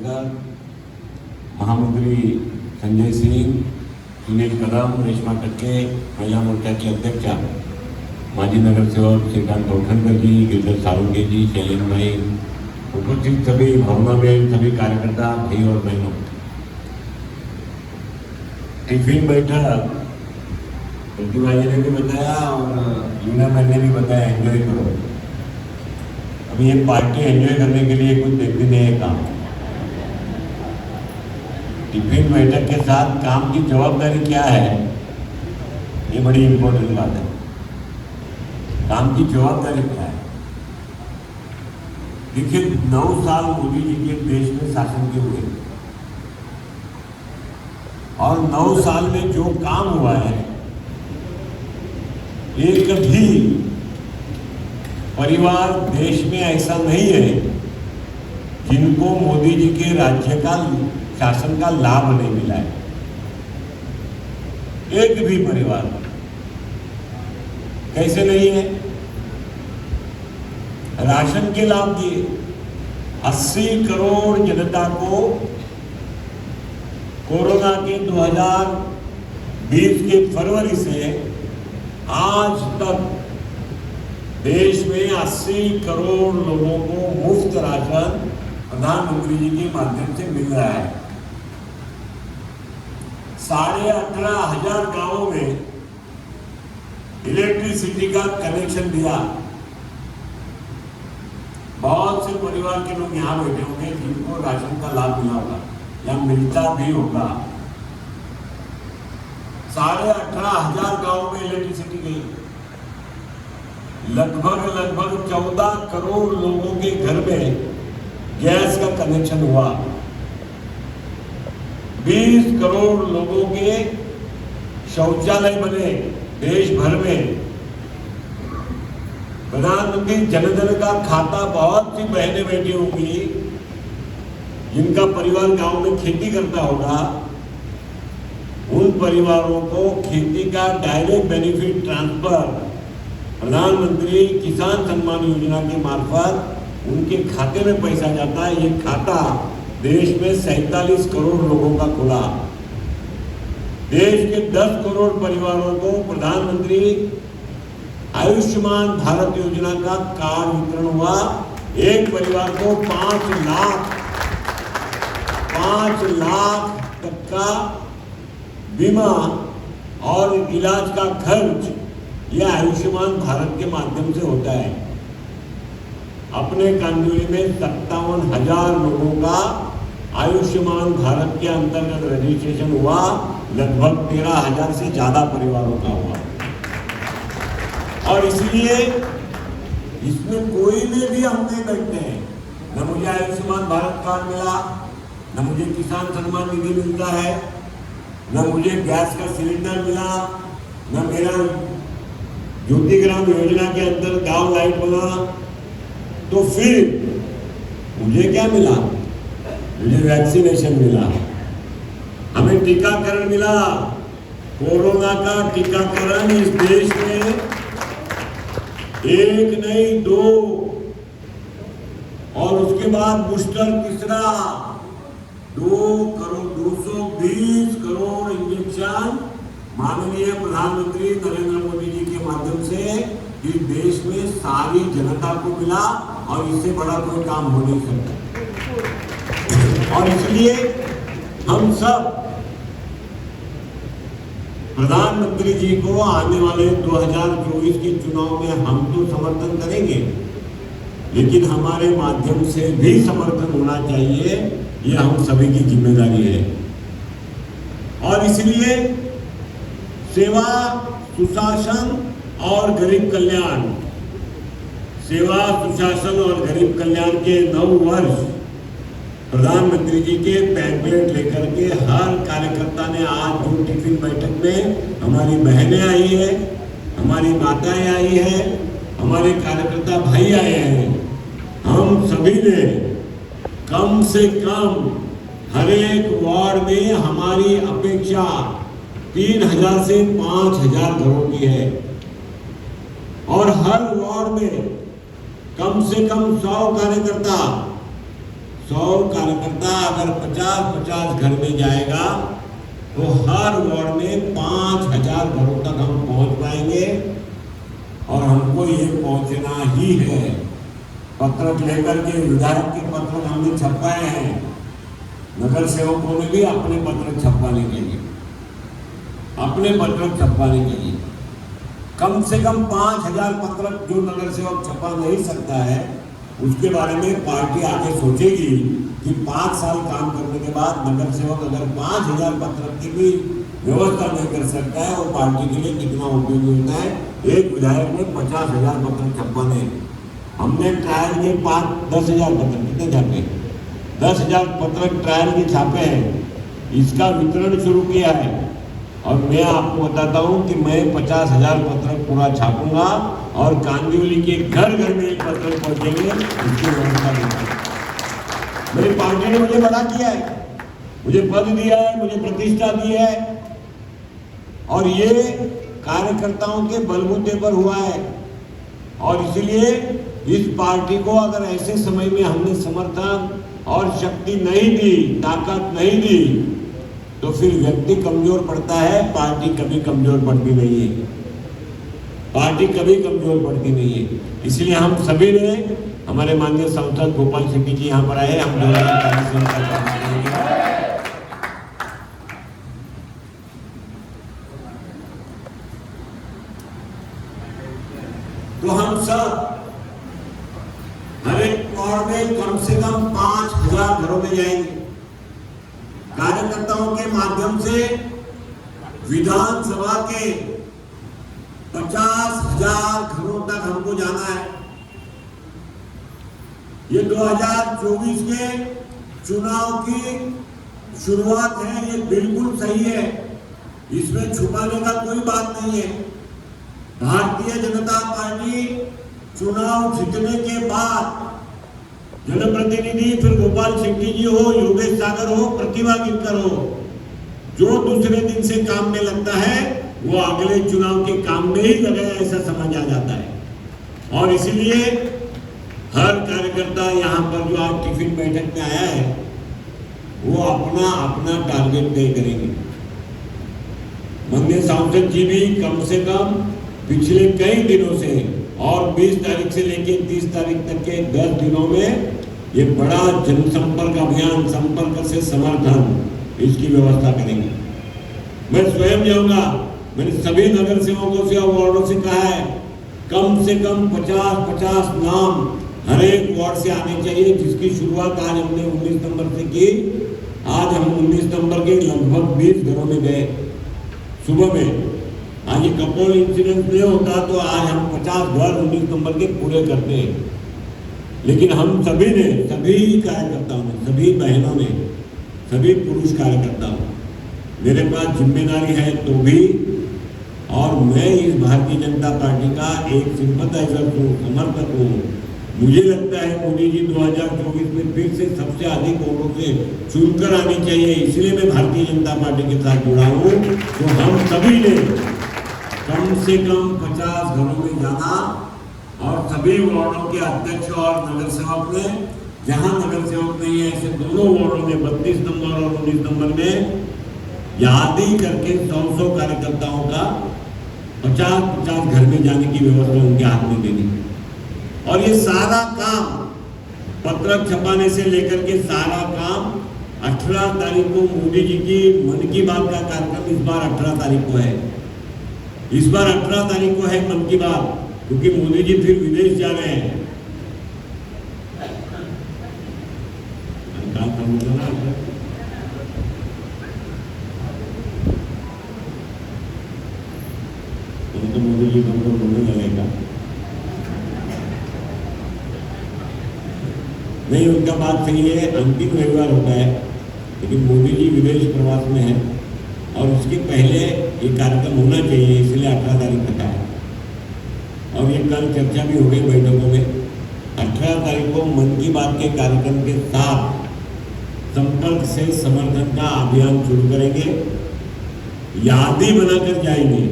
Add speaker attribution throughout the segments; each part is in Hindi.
Speaker 1: जयशंकर, महामंत्री संजय सिंह, सुनील कदम, रेश्मा टक्के, महिला मोर्चा की अध्यक्षा माजी नगरसेवक श्रीकांत गौठनकर जी, गिरधर सावंगे जी, शैलेंद्र भाई, उपस्थित सभी भावना बहन, सभी कार्यकर्ता भाई और बहनों, टिफिन बैठक प्रतिभा जी ने भी बताया और यूना मैम ने भी बताया, एंजॉय करो। अभी ये पार्टी एंजॉय करने के लिए कुछ देखते नहीं है काम। टिफिन बैठक के साथ काम की जवाबदारी क्या है, ये बड़ी इंपॉर्टेंट बात है। काम की जवाबदारी क्या है? देखिए, 9 साल मोदी जी के देश में शासन के हुए और 9 साल में जो काम हुआ है, एक भी परिवार देश में ऐसा नहीं है जिनको मोदी जी के राज्य का शासन का लाभ नहीं मिला है। एक भी परिवार कैसे नहीं है? राशन के लाभ दिए 80 करोड़ जनता को। कोरोना के 2020 के फरवरी से आज तक देश में 80 करोड़ लोगों को मुफ्त राशन प्रधानमंत्री जी के माध्यम से मिल रहा है। 18,500 गांवों में इलेक्ट्रिसिटी का कनेक्शन दिया। बहुत से परिवार के लोग यहाँ बैठे होंगे जिनको राशन का लाभ मिला होगा या मिलता भी होगा। 18,500 गांवों में इलेक्ट्रिसिटी गई। लगभग 14 करोड़ लोगों के घर में गैस का कनेक्शन हुआ। 20 करोड़ लोगों के शौचालय बने देश भर में। प्रधानमंत्री जनधन का खाता, बहुत सी बहनें बैठी होंगी जिनका परिवार गांव में खेती करता होगा, उन परिवारों को खेती का डायरेक्ट बेनिफिट ट्रांसफर प्रधानमंत्री किसान सम्मान योजना के मार्फत उनके खाते में पैसा जाता है। ये खाता देश में 47 करोड़ लोगों का खुला। देश के 10 करोड़ परिवारों को प्रधानमंत्री आयुष्मान भारत योजना का कार्ड वितरण हुआ। एक परिवार को 5 लाख तक का बीमा और इलाज का खर्च यह आयुष्मान भारत के माध्यम से होता है। अपने कांदिवली में 57,000 लोगों का आयुष्मान भारत के अंतर्गत रजिस्ट्रेशन हुआ। लगभग 13,000 से ज्यादा परिवारों का हुआ। और इसलिए इसमें कोई में भी हम नहीं बैठते हैं। न मुझे आयुष्मान भारत कार्ड मिला, न मुझे किसान सम्मान निधि मिलता है, न मुझे गैस का सिलेंडर मिला, न मेरा ज्योतिग्राम योजना के अंदर गांव लाइट बना। तो फिर मुझे क्या मिला? मुझे वैक्सीनेशन मिला, हमें टीकाकरण मिला। कोरोना का टीकाकरण इस देश में 1 नहीं 2 और उसके बाद बूस्टर तीसरा 220 करोड़ इंजेक्शन माननीय प्रधानमंत्री नरेंद्र मोदी जी के माध्यम से इस देश में सारी जनता को मिला और इससे बड़ा कोई काम हो नहीं सकता। और इसलिए हम सब प्रधानमंत्री जी को आने वाले 2024 के चुनाव में हम तो समर्थन करेंगे, लेकिन हमारे माध्यम से भी समर्थन होना चाहिए। यह हम सभी की जिम्मेदारी है। और इसलिए सेवा, सुशासन और गरीब कल्याण, सेवा, सुशासन और गरीब कल्याण के 9 वर्ष प्रधानमंत्री जी के पैम्फलेट लेकर के हर कार्यकर्ता ने आज जो टिफिन बैठक में हमारी बहनें आई है, हमारी माताएं आई है, हमारे कार्यकर्ता भाई आए हैं, हम सभी ने कम से कम हर एक वार्ड में हमारी अपेक्षा 3,000 से 5,000 घरों की है और हर वार्ड में कम से कम 100 कार्यकर्ता 100 कार्यकर्ता अगर 50-50 घर में जाएगा तो हर वार्ड में 5000 घरों तक हम पहुंच पाएंगे। और हमको ये पहुंचना ही है। पत्रक लेकर के विधायक के पत्रक हमने छपवाए हैं, नगर सेवकों ने भी अपने पत्रक छपवाने चाहिए, अपने पत्रक छपवाने चाहिए। कम से कम 5000 पत्रक जो नगर सेवक छपा नहीं सकता है, उसके बारे में पार्टी आगे सोचेगी कि 5 साल काम करने के बाद नगर सेवक अगर 5000 पत्रक की भी व्यवस्था नहीं कर सकता है, वो पार्टी के लिए कितना उपयोगी होता है। एक विधायक ने 50,000 पत्रक छपवाने, हमने ट्रायल के 10,000 पत्रक कितने छापे, 10,000 पत्रक ट्रायल के छापे हैं, इसका वितरण शुरू किया है। और मैं आपको बताता हूं कि मैं 50,000 पत्रक पूरा छापूंगा और कांदिवली के घर घर में एक पत्रक पहुंचेंगे, इसकी व्यवस्था करेंगे। मेरी पार्टी ने मुझे बड़ा किया है, मुझे पद दिया है, मुझे प्रतिष्ठा दी है, और ये कार्यकर्ताओं के बलबूते पर हुआ है। और इसलिए इस पार्टी को अगर ऐसे समय में हमने समर्थन और शक्ति नहीं दी, ताकत नहीं दी, तो फिर व्यक्ति कमजोर पड़ता है, पार्टी कभी कमजोर पड़ती नहीं है, पार्टी कभी कमजोर पड़ती नहीं है। इसलिए हम सभी ने, हमारे माननीय सांसद गोपाल शेट्टी जी यहाँ पर आए, हम 2040 से उनका काम करेंगे। तो हम सब हर एक वार्ड में कम से कम 5000 घरों में जाएंगे, कार्यकर्ताओं के माध्यम से विधानसभा के 50,000 घरों तक हमको जाना है। ये 2024 के चुनाव की शुरुआत है, ये बिल्कुल सही है, इसमें छुपाने का कोई बात नहीं है। भारतीय जनता पार्टी चुनाव जीतने के बाद जनप्रतिनिधि, फिर गोपाल शेट्टी जी हो, योगेश सागर हो, प्रतिभा गिरकर हो, जो दूसरे दिन से काम में लगता है वो अगले चुनाव के काम में ही लगाया, ऐसा समझ आ जाता है। और इसलिए हर कार्यकर्ता यहाँ पर जो आज टिफिन बैठक में आया है, वो अपना अपना टारगेट तय करेंगे। माननीय सांसद जी भी कम से कम पिछले कई दिनों से, और 20 तारीख से लेकर 30 तारीख तक के 10 दिनों में ये बड़ा जनसंपर्क अभियान, संपर्क से समर्थन, इसकी व्यवस्था करेंगे। मैं स्वयं जाऊंगा, मैंने सभी नगर सेवकों से और वार्डों से कहा है, कम से कम 50-50 नाम हर एक वार्ड से आने चाहिए, जिसकी शुरुआत आज हमने 19 नंबर से की। आज हम 19 नंबर के लगभग 20 घरों में गए सुबह में। आज ये कपोल इंसिडेंट नहीं होता तो आज हम 50 घर 19 नंबर के पूरे करते हैं। लेकिन हम सभी ने, सभी कार्यकर्ताओं ने, सभी बहनों ने, सभी पुरुष कार्यकर्ताओं, मेरे पास जिम्मेदारी है तो भी, और मैं इस भारतीय जनता पार्टी का एक सिंपथाइजर हूँ, समर्थक हूँ। मुझे लगता है मोदी जी 2024 में फिर से सबसे अधिक वोटों से चुनकर आनी चाहिए, इसलिए मैं भारतीय जनता पार्टी के साथ जुड़ा हूँ। तो हम सभी ने कम से कम 50 घरों में जाना, और सभी वार्डों के अध्यक्ष और नगर सेवक ने, जहां नगर सेवक नहीं है ऐसे दोनों वार्डों में 32 नंबर और 19 नंबर में यादी करके 100 कार्यकर्ताओं का 50-50 घर में जाने की व्यवस्था उनके हाथ में देनी। और ये सारा काम, पत्रक छपाने से लेकर के सारा काम 18 तारीख को मोदी जी की मन की बात का कार्यक्रम इस बार 18 तारीख को है। इस बार 18 तारीख को है मन की बात, क्योंकि मोदी जी फिर विदेश जा रहे हैं। तो मोदी जी हमको बोलने लगेगा नहीं, उनका बात सही है, अंतिम रविवार होता है, लेकिन मोदी जी विदेश प्रवास में है और उसके पहले ये कार्यक्रम होना चाहिए, इसलिए 18 तारीख तक है। और ये कल चर्चा भी हो गई बैठकों में। 18 तारीख को मन की बात के कार्यक्रम के साथ संपर्क से समर्थन का अभियान शुरू करेंगे, यादी बनाकर जाएंगे,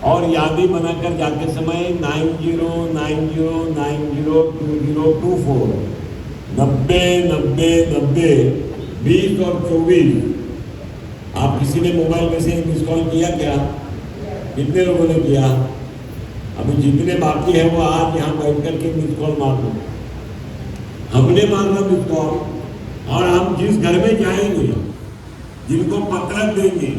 Speaker 1: और यादी बनाकर जाते समय 9090902024 90 90 90 20 और 24। आप किसी ने मोबाइल में से मिस कॉल किया क्या? कितने लोगों ने किया? अभी जितने बाकी है वो आज यहाँ बैठ करके मिस कॉल मार दो। हमने मारना मिस कॉल, और हम जिस घर में जाएंगे, जिनको पत्र देंगे,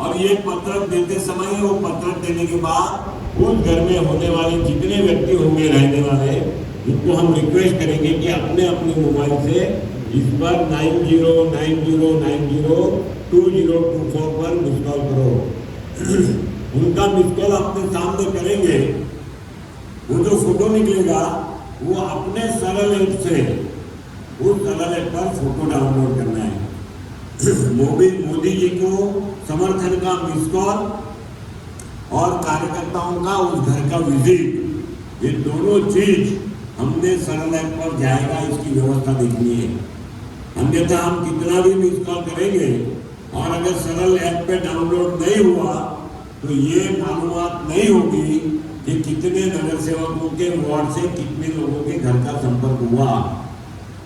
Speaker 1: और ये पत्र देते समय, वो पत्र देने के बाद उस घर में होने वाले जितने व्यक्ति होंगे रहने वाले, उनको हम रिक्वेस्ट करेंगे कि अपने अपने मोबाइल से इस पर 9090902024 पर मिस कॉल करो। उनका मिस कॉल अपने सामने करेंगे, वो जो फोटो निकलेगा वो अपने सरल ऐप से, उस सरल ऐप पर फोटो डाउनलोड करना है। मोदी जी को समर्थन का मिस कॉल और कार्यकर्ताओं का उस घर का विजिट, ये दोनों चीज हमने सरल ऐप पर जाएगा, इसकी व्यवस्था देखनी है। अन्यथा हम कितना भी मिस कॉल करेंगे और अगर सरल ऐप पे डाउनलोड नहीं हुआ तो ये मालूमात नहीं होगी कि कितने नगर सेवकों के वार्ड से कितने लोगों के घर का संपर्क हुआ।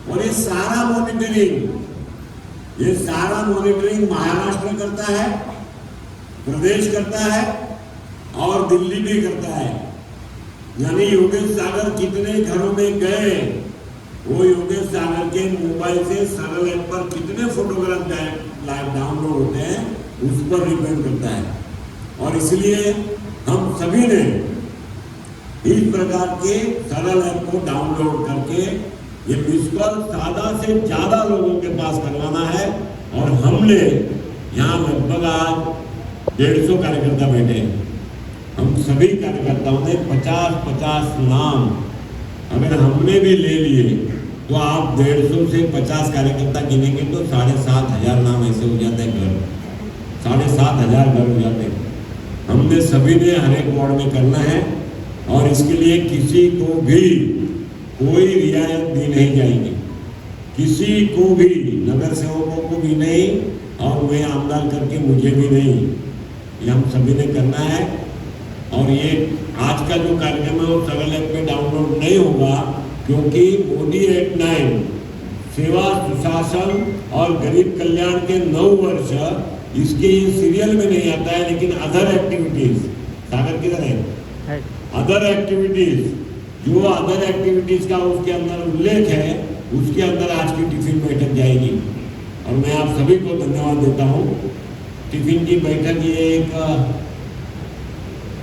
Speaker 1: और ये सारा मॉनिटरिंग महाराष्ट्र करता है, प्रदेश करता है और दिल्ली भी करता है। यानी योगेश सागर कितने घरों में गए, वो योगेश सागर के मोबाइल से सरल ऐप पर कितने फोटोग्राफ डाउनलोड होते हैं उस पर डिपेंड करता है। और इसलिए हम सभी ने इस प्रकार के सरल ऐप को डाउनलोड करके ये मिस कॉल ज्यादा से ज्यादा लोगों के पास करवाना है। और हमने यहाँ लगभग आज 150 कार्यकर्ता बैठे हैं। हम सभी कार्यकर्ताओं ने 50-50 नाम अगर हमने भी ले लिए तो आप 150 से 50 कार्यकर्ता गिनेंगे तो 7,500 नाम ऐसे हो जाते हैं घर, 7,500 घर हो जाते हैं। हमने सभी ने हर एक वार्ड में करना है और इसके लिए किसी को भी कोई रियायत दी नहीं जाएगी, किसी को भी, नगर सेवकों को भी नहीं और मैं आमदार करके मुझे भी नहीं, ये हम सभी ने करना है। और ये आज का जो कार्यक्रम है वो सरल ऐप पे डाउनलोड नहीं होगा क्योंकि मोदी एट 9 सेवा सुशासन और गरीब कल्याण के 9 वर्ष इसके सीरियल में नहीं आता है, लेकिन अदर एक्टिविटीज, सागर किधर है, अदर एक्टिविटीज, जो अदर एक्टिविटीज का उसके अंदर उल्लेख है उसके अंदर आज की टिफिन बैठक जाएगी। और मैं आप सभी को धन्यवाद देता हूँ। टिफिन की बैठक ये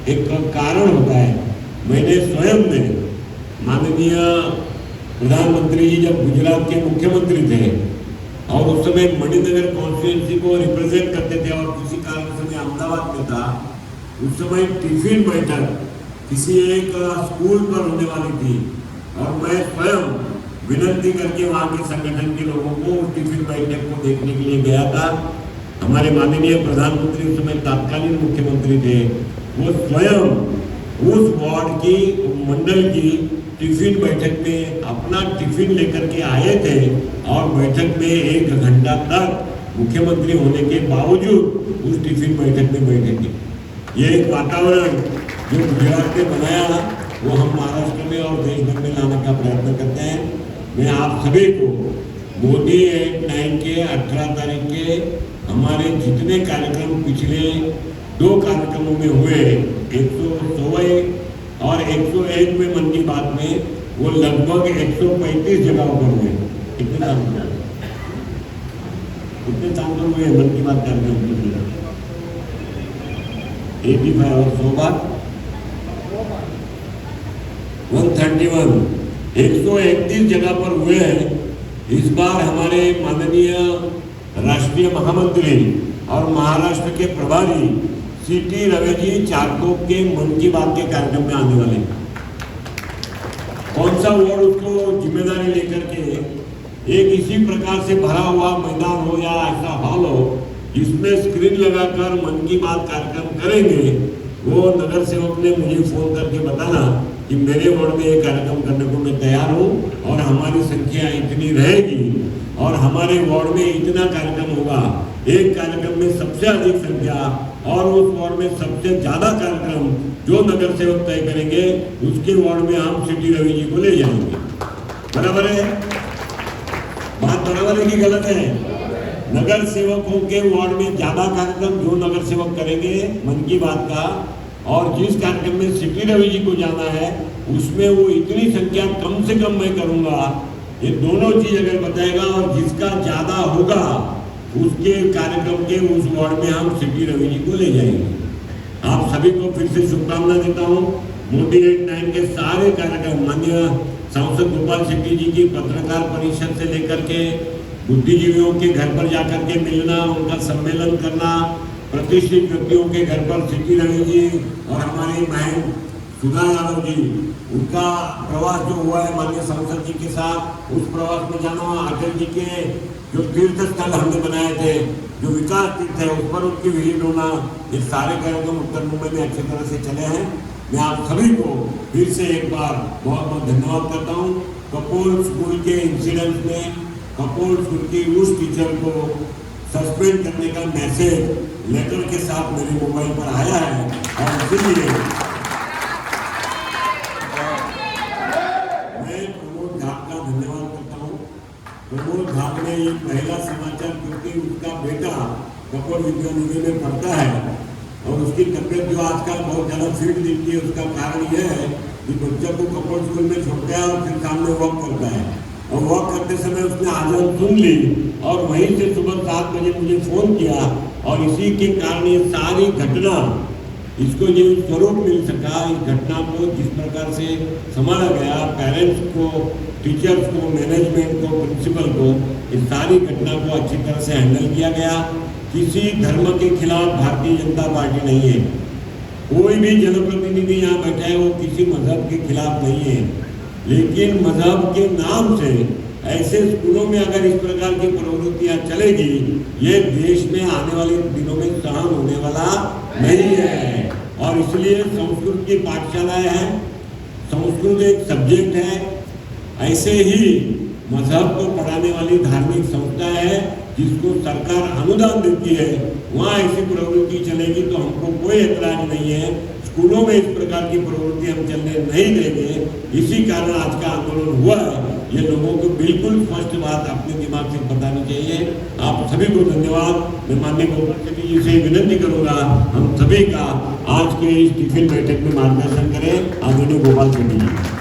Speaker 1: एक कारण होता है। मैंने स्वयं में माननीय प्रधानमंत्री जी जब गुजरात के मुख्यमंत्री थे और उस समय मणिनगर कॉन्स्टिट्यूंसी को रिप्रेजेंट करते थे और किसी कारण से मैं अहमदाबाद में था, उस समय टिफिन बैठक किसी एक स्कूल पर होने वाली थी और मैं स्वयं विनती करके वहाँ के संगठन के लोगों को उस टिफिन बैठक को देखने के लिए गया था। हमारे माननीय प्रधानमंत्री उस समय तत्कालीन मुख्यमंत्री थे, वो स्वयं उस वार्ड की मंडल की टिफिन बैठक में अपना टिफिन लेकर के आए थे और बैठक में 1 घंटा तक मुख्यमंत्री होने के बावजूद उस टिफिन बैठक में बैठे थे। ये एक वातावरण जो गुजरात ने बनाया वो हम महाराष्ट्र में और देश भर में लाने का प्रयत्न करते हैं। मैं आप सभी को मोदी एट 9 के 18 तारीख के हमारे जितने कार्यक्रम पिछले 2 कार्यक्रमों में हुए, 116 और 101 में मन की बात में, वो लगभग 135 जगहों पर हुए। कितने चांदों हुए मन की बात कार्यक्रम 85 और 100 बार 131, 131 जगह पर हुए हैं। इस बार हमारे माननीय राष्ट्रीय महामंत्री और महाराष्ट्र के प्रभारी सीटी रवि जी चारकोप के मन की बात के कार्यक्रम में आने वाले हैं। कौन सा वार्ड उसको जिम्मेदारी लेकर के एक इसी प्रकार से भरा हुआ मैदान हो या ऐसा हॉल हो जिसमें स्क्रीन लगाकर मन की बात कार्यक्रम करेंगे, वो नगर सेवक ने मुझे फोन करके बताना कि मेरे वार्ड में एक कार्यक्रम करने को मैं तैयार हूँ और हमारी संख्या इतनी रहेगी और हमारे वार्ड में इतना कार्यक्रम होगा। एक कार्यक्रम में सबसे अधिक संख्या और उस वार्ड में सबसे ज्यादा कार्यक्रम जो नगर सेवक तय करेंगे उसके वार्ड में हम सिटी रवि जी को ले जाएंगे। बराबर है, बात बराबर है कि गलत है? नगर सेवकों के वार्ड में ज्यादा कार्यक्रम जो नगर सेवक करेंगे मन की बात का, और जिस कार्यक्रम में सिटी रवि जी को जाना है उसमें वो इतनी संख्या कम से कम मैं करूंगा। ये दोनों चीज अगर बताएगा और जिसका ज्यादा होगा उसके कार्यक्रम के उस वार्ड में हम सिटी रवि जी को ले जाएंगे। आप सभी को फिर से शुभकामना देता हूँ। मोटिवेट 9 के सारे कार्यक्रम माननीय सांसद गोपाल शेट्टी जी की पत्रकार परिषद से लेकर के बुद्धिजीवियों के घर पर जाकर के मिलना, उनका सम्मेलन करना, प्रतिष्ठित व्यक्तियों के घर पर सिटी रवि जी और हमारी बहन सुधा यादव जी, उनका प्रवास जो हुआ है माननीय सांसद जी के साथ, उस प्रवास में जाना, अटल जी के जो तीर्थ स्थल हमने बनाए थे, जो विकास तीर्थ है उस पर उनकी विजिट होना, ये सारे कार्यक्रम उत्तर मुंबई में अच्छी तरह से चले हैं। मैं आप सभी को फिर से एक बार बहुत बहुत धन्यवाद करता हूँ। कपोल स्कूल के इंसिडेंट में कपोल स्कूल की उस टीचर को सस्पेंड करने का मैसेज लेटर के साथ मेरे मोबाइल पर आया है और इसलिए मैं प्रमोद घाट का धन्यवाद करता हूँ। प्रमोद घाट ने ये पहला समाचार, क्योंकि उसका बेटा कपोल विद्यानिधि में पढ़ता है और उसकी तबियत जो आजकल बहुत ज़्यादा फिट दिखती है, उसका कारण यह है कि बच्चा को कपोल स्कूल में छोड़ता है और फिर सामने वॉक करता है, और वॉक करते समय उसने आजाद सुन ली और वहीं से सुबह 7 बजे मुझे फ़ोन किया, और इसी के कारण ये सारी घटना, इसको जो स्वरूप मिल सका, इस घटना को जिस प्रकार से संभाला गया, पेरेंट्स को, टीचर्स को, मैनेजमेंट को, प्रिंसिपल को, इस सारी घटना को अच्छी तरह से हैंडल किया गया। किसी धर्म के खिलाफ भारतीय जनता पार्टी नहीं है। कोई भी जनप्रतिनिधि यहाँ बैठा है वो किसी मजहब के खिलाफ नहीं है, लेकिन मजहब के नाम से ऐसे स्कूलों में अगर इस प्रकार की प्रवृत्तियां चलेगी, ये देश में आने वाले दिनों में सहन होने वाला नहीं है। और इसलिए संस्कृत की पाठशालाएं हैं, संस्कृत एक सब्जेक्ट है, ऐसे ही मजहब को पढ़ाने वाली धार्मिक संस्था है जिसको सरकार अनुदान देती है, वहाँ ऐसी प्रवृत्ति चलेगी तो हमको कोई ऐतराज नहीं है। स्कूलों में इस प्रकार की प्रवृत्ति हम चलने नहीं देंगे। इसी कारण आज का आंदोलन हुआ है। ये लोगों को बिल्कुल स्पष्ट बात अपने दिमाग से बतानी चाहिए। आप सभी को धन्यवाद। मैं माननीय गोपाल शेट्टी जी से विनती करूंगा हम सभी का आज के इस टिफिन बैठक में मार्गदर्शन करें। आदरणीय गोपाल शेट्टी जी।